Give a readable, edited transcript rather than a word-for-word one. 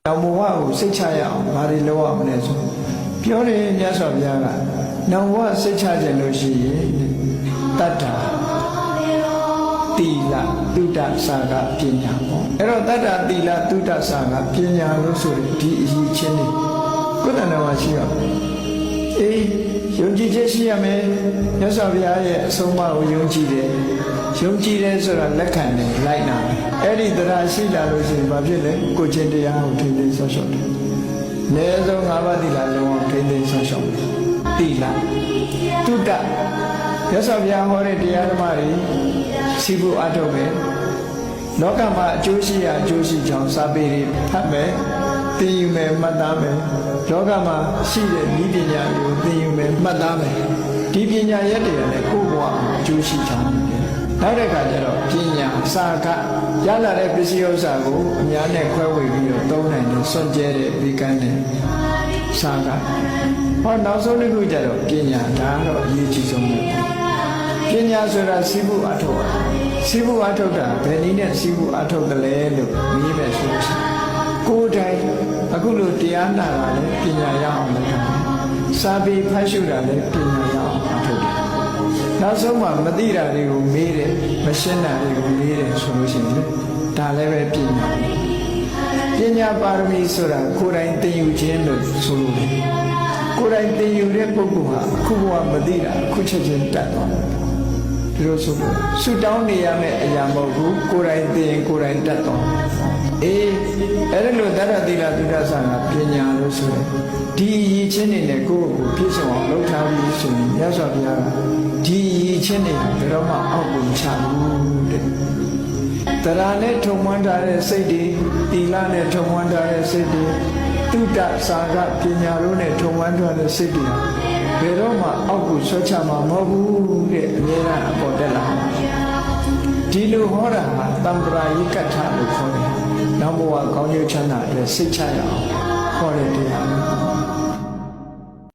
နောင်ဘဝကိုစိတ်ချရအောင်ဘာတွေလုပ်ရမလဲဆိုပြောတယ်မြတ်စွာဘုရားကနောင်ဘဝစိတ်ချခြင်းလို့ရှိရင်တတ္တာတိလသုဒ္ဓစာကပညာပေါ့အဲ့တော့တတ္တာတိလသုဒ္ဓစာကပညာလို့ဆိုရင်ဒီအရေးချင်းလေးကိုယ်တဏ္ဍာမှာရှိရမယ်အေးယုံကြည်ချက်ရှိရမယ်မြတ်စွာဘုရားရဲ့အဆုံးအမကိုယုံကြည်တယ်ယုံကြည်တယ်ဆိုတာလက်ခံတယ်လိုက်နာတယ်အဲ့ဒီတရားရှိလာလို့ရှိရင်ဘာဖြစ်လဲကိုချင်းတရားကိုထိန်းသိမ်းဆောက်ရှောက်တယ်။နေဆုံး၅ပါးသီလလုံးဝထိန်းသိမ်းဆောက်ရှောက်တယ်။သီလတုဒ္ဒရသော်ဗျာဟောတဲ့တရားဓမ္မတွေစီဖို့အထုတ်မယ်။လောကမှာအကျိုးရှိရာအကျိုးရှိကြောင်းစာပေတွေဖတ်မယ်။သိယူမယ်မှတ်သားမယ်။လောကမှာရှိတဲ့ဤပညာတွေကိုသိယူမယ်မှတ်သားမယ်။ဒီပညာရက်တွေကလည်းကိုယ့်ဘဝအကျိုးရှိကြောင်းနောက်တဲ့အခါကျတော့ပညာစာကရလာတဲ့ပစ္စည်းဥစ္စာကိုအများနဲ့ခွဲဝေပြီးတော့သုံးနိုင်တယ်စွန့်ကြဲတဲ့ဒီကန်းနဲ့စာကဟောနောက်ဆုံးတစ်ခုကျတော့ပညာဒါကတော့အရေးကြီးဆုံးပဲပညာဆိုတာစီးဖို့အထောက်စီးဖို့အထောက်တာဘယ်နည်းနဲ့စီးဖို့အထောက်တယ်လဲလို့မြည်ပဲဆိုလို့ရှိရင်ကိုယ်တိုင်အခုလိုတရားနာတာလည်းပညာရအောင်လုပ်တာစာပေဖတ်ရှုတာလည်းပညာရအောင်အထောက်တယ်နောက်ဆုံးမှမသိတာတွေကိုမေးတယ်မရှင်းတာတွေကိုမေးတယ်ဆိုလို့ရှိရင်ဒါလည်းပဲပညာပညာပါရမီဆိုတာကိုယ်တိုင်သင်ယူခြင်းလို့ဆိုလို့ကိုယ်တိုင်သင်ယူတဲ့ပုဂ္ဂိုလ်ဟာအခုဘဝမသိတာအခုချက်ချင်းတတ်သွားတယ်ဒီလိုဆိုလို့ဆူတောင်းနေရမယ့်အရာမဟုတ်ဘူးကိုယ်တိုင်သင်ကိုယ်တိုင်တတ်သွားအေးအဲ့ဒါလို့တတ္တသီလသုဒ္ဓဆာကပညာလို့ဆိုတယ်ဒီရည်ချင်းနေနဲ့ကိုယ့်ကိုပြည့်စုံအောင်လုပ်ထားပြီးဆိုရင်မြတ်စွာဘုရားကဒီရည်ချင်းနေဘယ်တော့မှအောက်ကိုချဘူးတဲ့တရားနဲ့ထုံမွမ်းထားတဲ့စိတ်တွေသီလနဲ့ထုံမွမ်းထားတဲ့စိတ်တွေသုဒ္ဓဆာကပညာတို့နဲ့ထုံမွမ်းထားတဲ့စိတ်တွေဘယ်တော့မှအောက်ကိုဆွဲချမှာမဟုတ်ဘူးတဲ့အမြဲတမ်းအပေါ်တက်လာဒီလိုဟောတာဟာတံ္ပရာယိကထလို့ခေါ်တယ်နောက်ဘဝကောင်းကျိုးချမ်းသာတဲ့စိတ်ချရအောင်ခေါ်တဲ့တရား